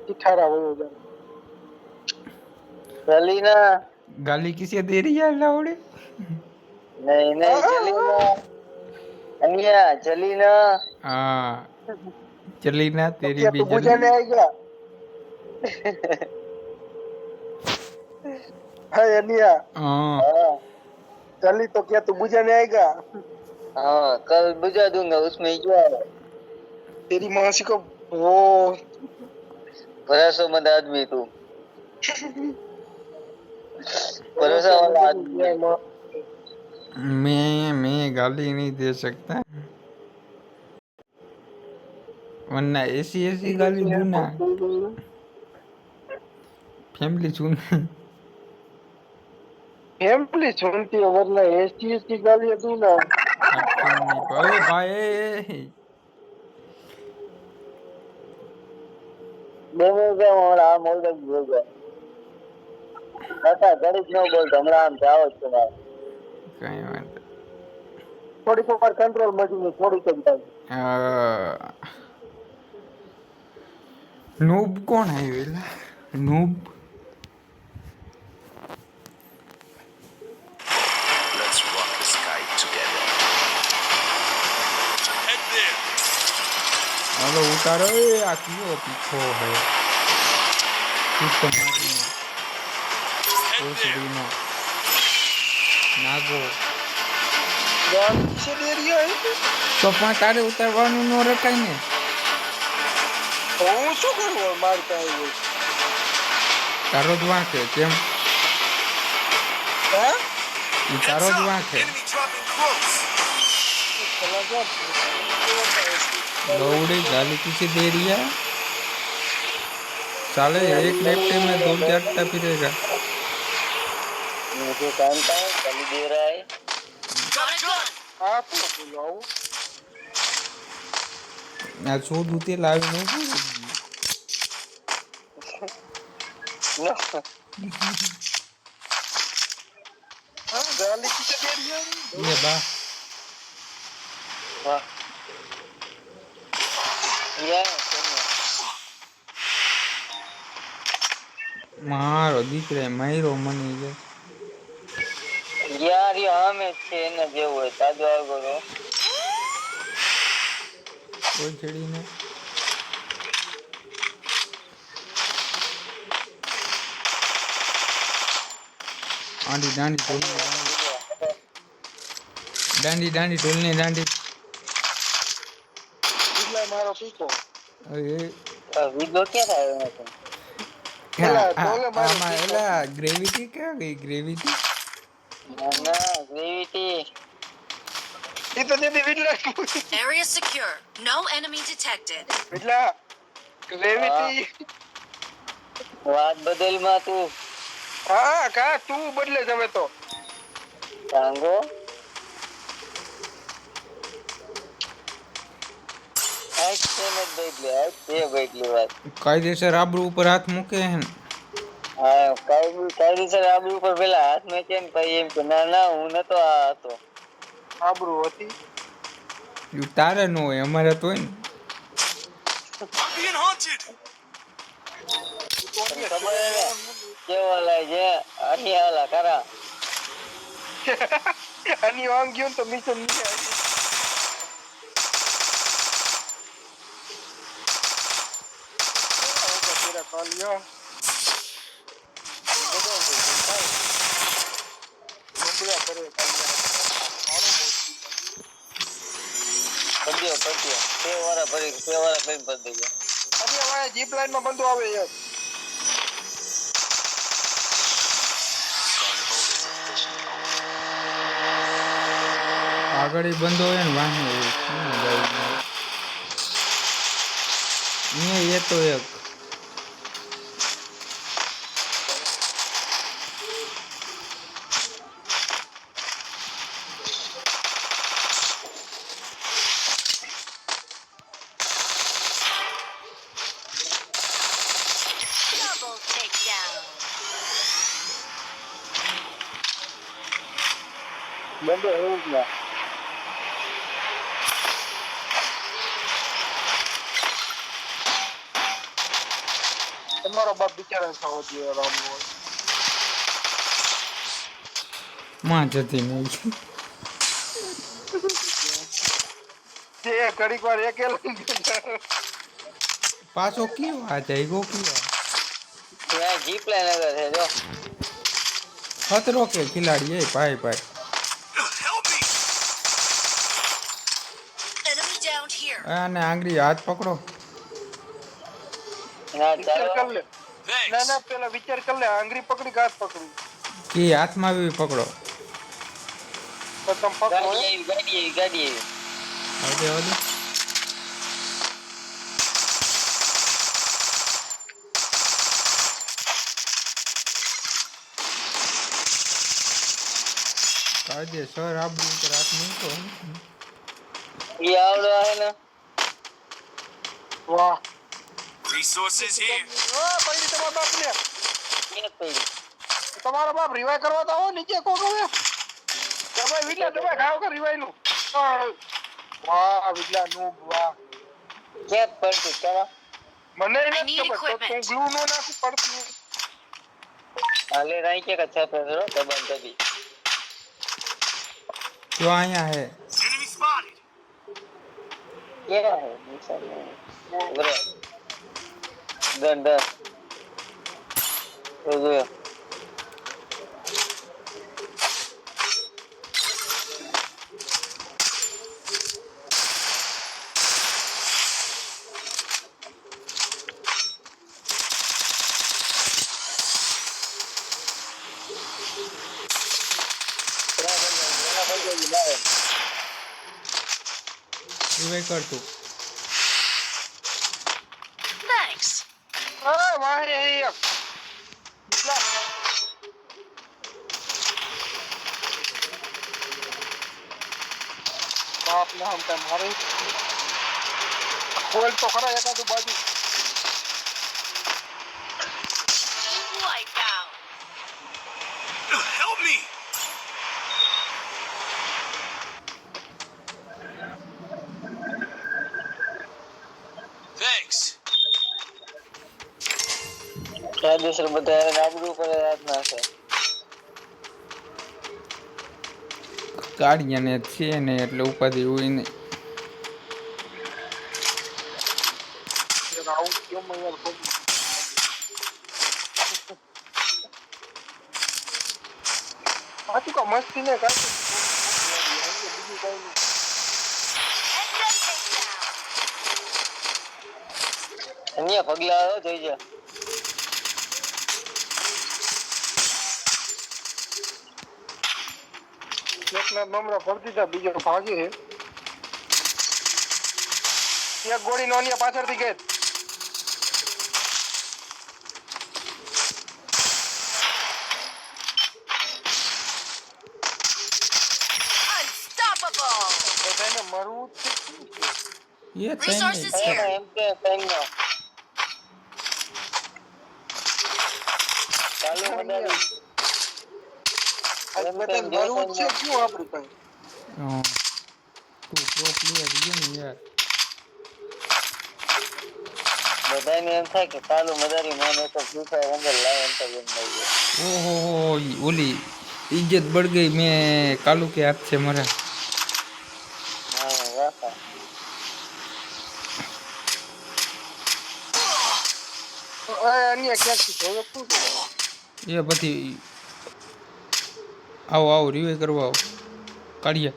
18 हो जाए। चली ना। गाली किसे दे रही है लाउडे? नहीं नहीं चली ना। अनिया चली ना। हाँ चली ना तेरी क्या भी तू जली। बुझाने आएगा? हाय अनिया। हाँ हाँ चली तो क्या तू बुझाने आएगा? हाँ कल बुझा दूंगा, उसमें क्या है? तेरी मौसी को वो भरोसेमंद आदमी तू। भरोसा वाला आदमी है। मैं गाली नहीं दे सकता, वरना ऐसी ऐसी गाली दूं ना फैमिली सुन। फैमिली सुनती है, वरना ऐसी ऐसी गालियां दूं ना। अटके नहीं पाए भाई। મેં હું આમ ઓલરેડી બોલ ગયો. કાકા ઘડીક ન બોલતો, હમણાં આમ જાવ જ છે મારે. કઈ વાત થોડીક વાર કંટ્રોલ મળી, થોડીક જ થાય. નૂબ કોણ આવ્યું? નૂબ Let's rock the sky together. Head there. હાલો ઉતારો. એ આ કયો પીછો હે સિસ્ટમ ઓસડીનો નાગો. છે ડેરીઓ તો પણ તારે ઉતારવાનું ન રખાય ને. હું શું કરું મારતા આવ્યું? તારો જ વાંક હે કેમ? હે ઈ તારો જ વાંક હે. Enemy dropping close. लौड़ी गाली किसे दे रही है? साले एक लेफ्टे में दो चाटता फिरेगा। मुझे जानता है गाली दे रहा है। हाँ तो बुलाओ. आ सो दूते लावे नो हाँ गाली किसे दे रही है? ये बा वाह ये मारो દીકરે માર્યો મને છે यार ये हमें છે ને જેવું હોય તાજો આગળ કોઈ છેડીને આંડી દાંડી ઢોલને દાંડી ઢોલને દાંડી એટલે મારો પીકો અરે વીડિયો ક્યાં થાય એમાં? આમાં એલા ગ્રેવિટી ક્યાં ગઈ ગ્રેવિટી ના ગ્રેવિટી એ તો દીદી વિડલા Area secure. No enemy detected. વિડલા ગ્રેવિટી વાત બદલમાં તું હા કા તું બદલે જવે તો તાંગો કાયદેસર આબરૂ ઉપર હાથ મૂકે હે ને હા કાયદેસર આબરૂ ઉપર પેલા હાથ મૂકે ને પછી એમ કે ના ના હું નતો આ હતો આબરૂ હતી તારે ન હોય અમારે તો હોય ને I'm being haunted. કેવા લાગે આની આલા કરા આની વાંગ ગયો તો મિશન નહીં આવી तेरा कॉल यो मुंबई करे पड़ियो सेवारा भरी सेवारा कहीं भर देगा अरे हमारे जीप लाइन में बंदो आवे यार આગળ બંધો હોય ને વાહન એ તો એક Double takedown. बंदो है ना તમારો બાપ બિચારા સાવ જીવ રામ હોય માં જતી નહીં. જે ઘડીક વાર એકેલો પાછો કયો આ જાયગો કયો ત્યાં જીપ લાઈન આગળ છે જો. ખતરો કે ખિલાડી એ ભાઈ ભાઈ. Help me! Enemy down here. આને આંગળી હાથ પકડો. ના વિચાર ચાલો કર લે Thanks. ના પેલા વિચાર કર લે આંગળી પકડી કે હાથ પકડી કે હાથમાં આવી પકડો. તો તમે પકડો ગાડી આવી. હવે હવે કાયદેસર આબરૂ ઉપર હાથ મૂકો. એ આવડો હે ને. વાહ Resources here. ઓ પડી તમારા બાપ ને ક્યાં પડી? તમારો બાપ રિવાઈ કરવા તો આવો નીચે કોક હવે તમે વિલા તમે ખાવ કે રિવાઈ નું વાહ વિલા નું વાહ ક્યાં પડતું ચાલો. મને I નથી need ખબર તો equipment. તું ગ્લુ નો નાખું પડતું હાલે રાઈ કે છાપે કરો દબાણ દબી. જો અહીંયા હે. Enemy spotted. ક્યાં હે નિશાન બરો દંડ જો રિવાઈ કરતું. Thanks. વાહ એ બાપ ને હમ તેમ મારે ખોલ તો ખરા એકાદું બાજુ Wipe out. Help me! Thanks. કાયદેસર બધા આબરૂ પર હાથ નાખે. ગાડીયાને છે ને એટલે ઉપાધિ હોય નહીં. આવું કેમ યાર તું કા મસ્તી ને કાઢ બીજું કઈ નહીં અહીંયા પગલા આવ્યો જોઈ જા. એકના નંબર ભરતી દીધા બીજો ભાગે છે એક ગોળી નોનિયા પાછળથી ગઈ Unstoppable. બધાને મરવું જ છે એ Resources તને here. એમ કે કઈનો ચાલુ મદારી આ બધાને મરવું જ છે શું આપણી પાસે તું પ્રો પ્લેયર છે ને યાર. બધાને એમ થાય કે ચાલુ મદારી મને તો ફ્યુચર અંદર લાવ અંતર એમ લઈ ગયો. ઓહો ઓલી ઇજ્જત બળ ગઈ. મેં કાલુ કે હાથ છે મારા. હા વાહ અન્ય ક્યાંકથી જોયો શું એ પછી આવો આવો રિવાઈ કરવા આવો. કાઢીએ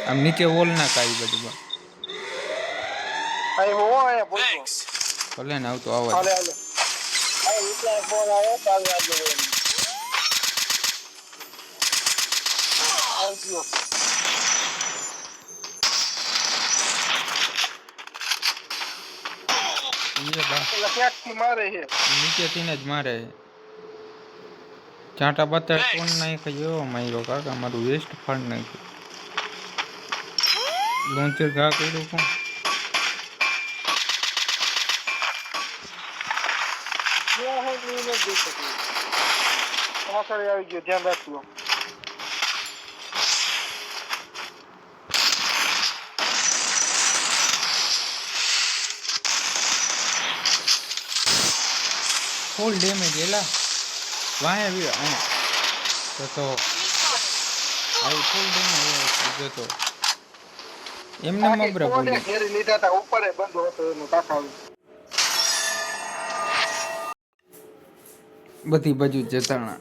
આમ નીચે વોલ ના કાઢી બધું બા. આ હો આયા બોલ Thanks. ભલે ને આવતો આવા હાલે હાલે આ વિચાર ફોન આવ્યો ચાલુ આજે આવજો એ બા એટલે ક્યાંકથી મારે છે નીચેથી ને જ મારે. ચાંટા બાતા કોણ નાખ્યો માર્યો કાકા મારું વેસ્ટ ફંડ નાખ્યું. લોન્ચર ઘા કર્યું કોણ. ક્યાં હે એ નથી જોઈ શકું પાછળ આવી ગયો ધ્યાન રાખજો ફૂલ ડેમેજ એલા વાહે અહીંયા તો આવી ફૂલ ડેમેજ જતો એમને મબરા બોલી ઘેરી લીધા હતા ઉપર બંધ હતો એનું તાકાવ બધી બાજુ જતાણા